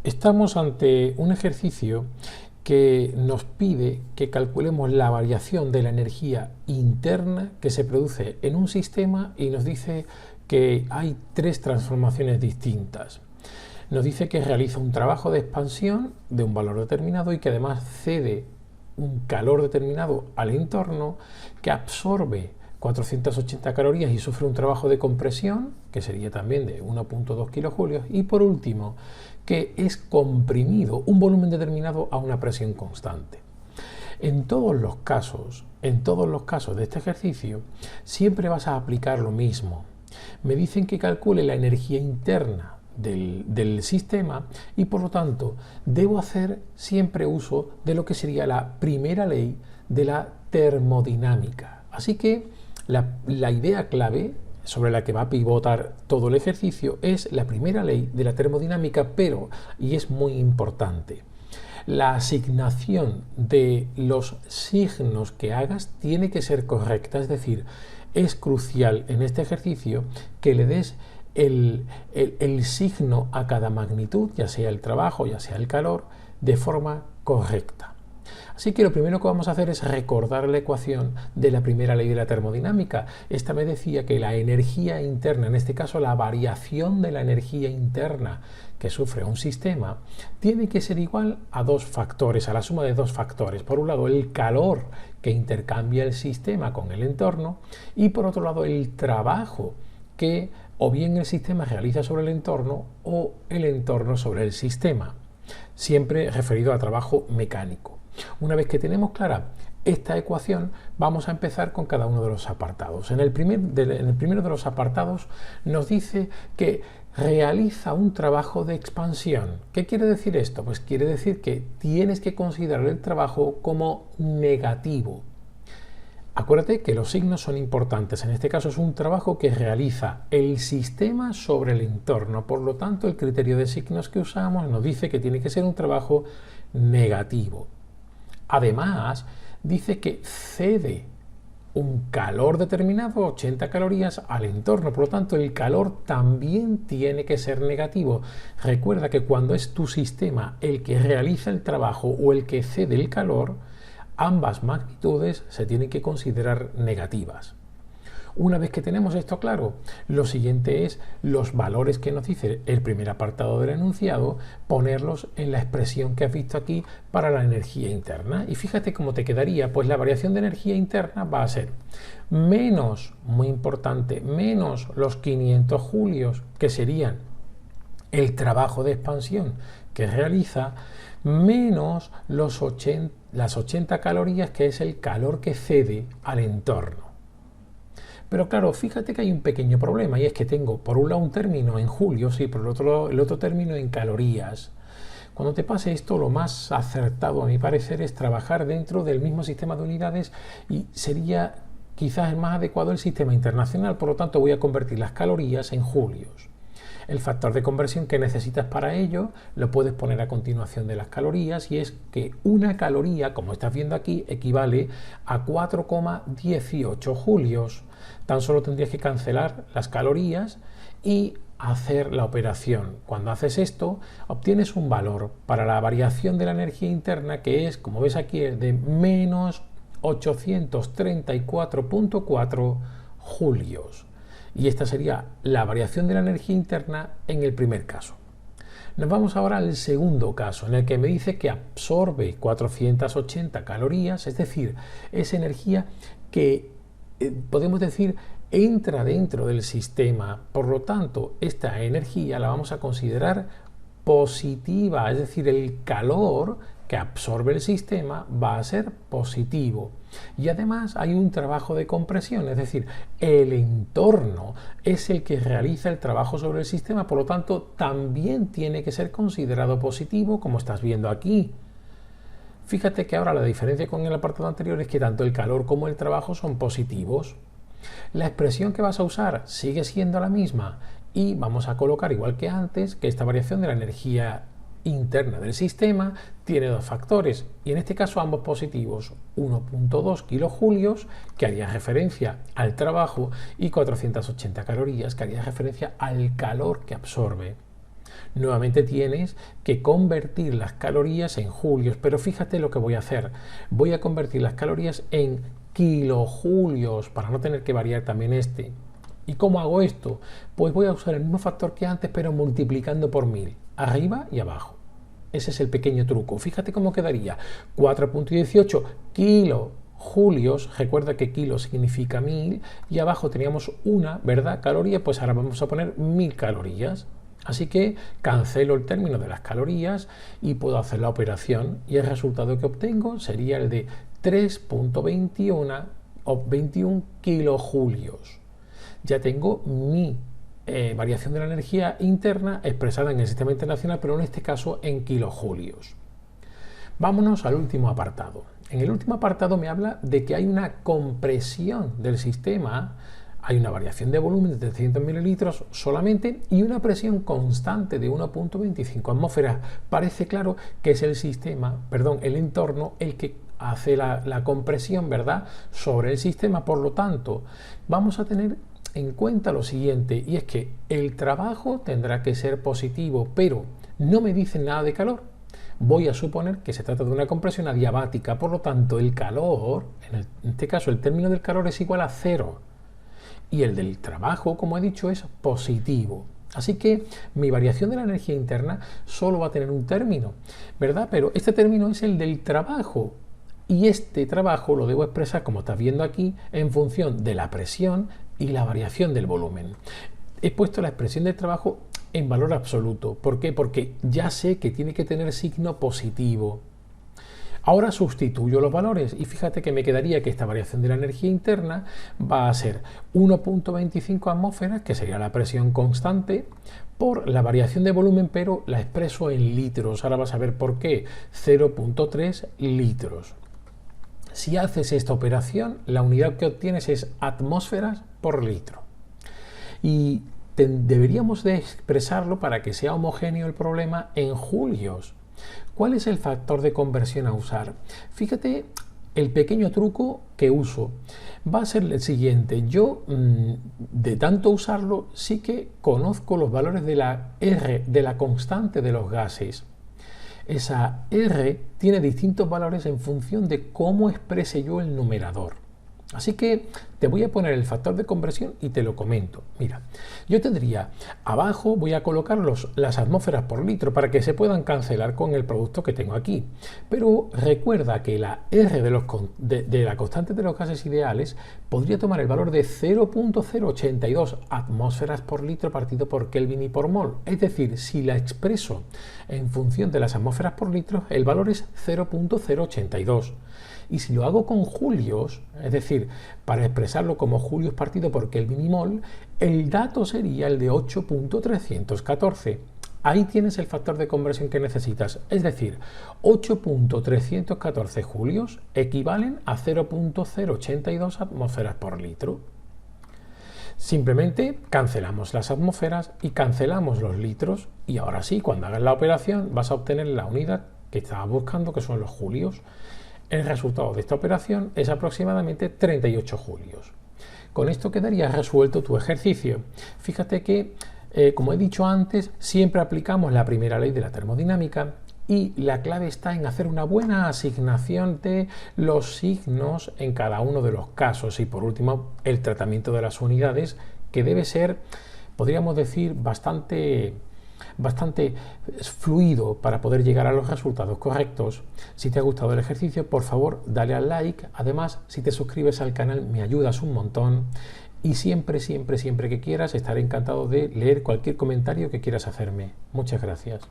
Estamos ante un ejercicio que nos pide que calculemos la variación de la energía interna que se produce en un sistema y nos dice que hay tres transformaciones distintas. Nos dice que realiza un trabajo de expansión de un valor determinado y que además cede un calor determinado al entorno, que absorbe 480 calorías y sufre un trabajo de compresión, que sería también de 1,2 kilojulios, y por último, que es comprimido un volumen determinado a una presión constante. En todos los casos de este ejercicio, siempre vas a aplicar lo mismo. Me dicen que calcule la energía interna del sistema y por lo tanto debo hacer siempre uso de lo que sería la primera ley de la termodinámica. Así que la idea clave sobre la que va a pivotar todo el ejercicio es la primera ley de la termodinámica, pero, y es muy importante, la asignación de los signos que hagas tiene que ser correcta, es decir, es crucial en este ejercicio que le des el signo a cada magnitud, ya sea el trabajo, ya sea el calor, de forma correcta. Así que lo primero que vamos a hacer es recordar la ecuación de la primera ley de la termodinámica. Esta me decía que la energía interna, en este caso la variación de la energía interna que sufre un sistema, tiene que ser igual a dos factores, a la suma de dos factores. Por un lado, el calor que intercambia el sistema con el entorno y por otro lado, el trabajo que o bien el sistema realiza sobre el entorno o el entorno sobre el sistema, siempre referido a trabajo mecánico. Una vez que tenemos clara esta ecuación, vamos a empezar con cada uno de los apartados. En el primero de los apartados nos dice que realiza un trabajo de expansión. ¿Qué quiere decir esto? Pues quiere decir que tienes que considerar el trabajo como negativo. Acuérdate que los signos son importantes. En este caso es un trabajo que realiza el sistema sobre el entorno. Por lo tanto, el criterio de signos que usamos nos dice que tiene que ser un trabajo negativo. Además, dice que cede un calor determinado, 80 calorías, al entorno. Por lo tanto, el calor también tiene que ser negativo. Recuerda que cuando es tu sistema el que realiza el trabajo o el que cede el calor, ambas magnitudes se tienen que considerar negativas. Una vez que tenemos esto claro, lo siguiente es los valores que nos dice el primer apartado del enunciado, ponerlos en la expresión que has visto aquí para la energía interna. Y fíjate cómo te quedaría, pues la variación de energía interna va a ser menos, muy importante, menos los 500 julios, que serían el trabajo de expansión que realiza, menos las 80 calorías, que es el calor que cede al entorno. Pero claro, fíjate que hay un pequeño problema y es que tengo por un lado un término en julios y por el otro término en calorías. Cuando te pase esto, lo más acertado a mi parecer es trabajar dentro del mismo sistema de unidades y sería quizás el más adecuado el sistema internacional. Por lo tanto, voy a convertir las calorías en julios. El factor de conversión que necesitas para ello lo puedes poner a continuación de las calorías y es que una caloría, como estás viendo aquí, equivale a 4,18 julios. Tan solo tendrías que cancelar las calorías y hacer la operación. Cuando haces esto, obtienes un valor para la variación de la energía interna que es, como ves aquí, de menos 834,4 julios. Y esta sería la variación de la energía interna en el primer caso. Nos vamos ahora al segundo caso, en el que me dice que absorbe 480 calorías, es decir, es energía que podemos decir entra dentro del sistema. Por lo tanto, esta energía la vamos a considerar positiva, es decir, el calor que absorbe el sistema va a ser positivo. Y además hay un trabajo de compresión, es decir, el entorno es el que realiza el trabajo sobre el sistema, por lo tanto también tiene que ser considerado positivo, como estás viendo aquí. Fíjate que ahora la diferencia con el apartado anterior es que tanto el calor como el trabajo son positivos. La expresión que vas a usar sigue siendo la misma y vamos a colocar, igual que antes, que esta variación de la energía interna del sistema tiene dos factores y en este caso ambos positivos, 1,2 kilojulios que haría referencia al trabajo y 480 calorías que haría referencia al calor que absorbe. Nuevamente tienes que convertir las calorías en julios, pero fíjate lo que voy a hacer. Voy a convertir las calorías en kilojulios para no tener que variar también este. ¿Y cómo hago esto? Pues voy a usar el mismo factor que antes, pero multiplicando por 1000, arriba y abajo. Ese es el pequeño truco. Fíjate cómo quedaría. 4.18 kilojulios. Recuerda que kilo significa 1000 y abajo teníamos una, ¿verdad? Caloría, pues ahora vamos a poner 1000 calorías. Así que cancelo el término de las calorías y puedo hacer la operación y el resultado que obtengo sería el de 3.21 o 21 kilojulios. Ya tengo mi variación de la energía interna expresada en el sistema internacional, pero en este caso en kilojulios. Vámonos al último apartado. En el último apartado me habla de que hay una compresión del sistema, hay una variación de volumen de 300 mililitros solamente y una presión constante de 1.25 atmósferas. Parece claro que es el entorno el que hace la compresión, ¿verdad?, sobre el sistema. Por lo tanto, vamos a tener en cuenta lo siguiente, y es que el trabajo tendrá que ser positivo, pero no me dicen nada de calor. Voy a suponer que se trata de una compresión adiabática, por lo tanto el calor, en este caso el término del calor es igual a 0 y el del trabajo, como he dicho, es positivo. Así que mi variación de la energía interna solo va a tener un término, ¿verdad? Pero este término es el del trabajo. Y este trabajo lo debo expresar, como estás viendo aquí, en función de la presión y la variación del volumen. He puesto la expresión del trabajo en valor absoluto. ¿Por qué? Porque ya sé que tiene que tener signo positivo. Ahora sustituyo los valores y fíjate que me quedaría que esta variación de la energía interna va a ser 1.25 atmósferas, que sería la presión constante, por la variación de volumen, pero la expreso en litros. Ahora vas a ver por qué. 0.3 litros. Si haces esta operación, la unidad que obtienes es atmósferas por litro. Y deberíamos de expresarlo para que sea homogéneo el problema en julios. ¿Cuál es el factor de conversión a usar? Fíjate el pequeño truco que uso. Va a ser el siguiente. Yo, de tanto usarlo, sí que conozco los valores de la R, de la constante de los gases. Esa R tiene distintos valores en función de cómo exprese yo el numerador. Así que te voy a poner el factor de conversión y te lo comento. Mira, yo tendría abajo, voy a colocar las atmósferas por litro para que se puedan cancelar con el producto que tengo aquí. Pero recuerda que la R de la constante de los gases ideales podría tomar el valor de 0.082 atmósferas por litro partido por Kelvin y por mol. Es decir, si la expreso en función de las atmósferas por litro, el valor es 0.082. Y si lo hago con julios, es decir, para expresarlo como julios partido por Kelvin y mol, el dato sería el de 8.314. Ahí tienes el factor de conversión que necesitas, es decir, 8.314 julios equivalen a 0.082 atmósferas por litro. Simplemente cancelamos las atmósferas y cancelamos los litros y ahora sí, cuando hagas la operación vas a obtener la unidad que estabas buscando, que son los julios. El resultado de esta operación es aproximadamente 38 julios. Con esto quedaría resuelto tu ejercicio. Fíjate que, como he dicho antes, siempre aplicamos la primera ley de la termodinámica y la clave está en hacer una buena asignación de los signos en cada uno de los casos. Y por último, el tratamiento de las unidades, que debe ser, podríamos decir, bastante fluido para poder llegar a los resultados correctos. Si te ha gustado el ejercicio, por favor, dale al like. Además, si te suscribes al canal, me ayudas un montón. Y siempre que quieras, estaré encantado de leer cualquier comentario que quieras hacerme. Muchas gracias.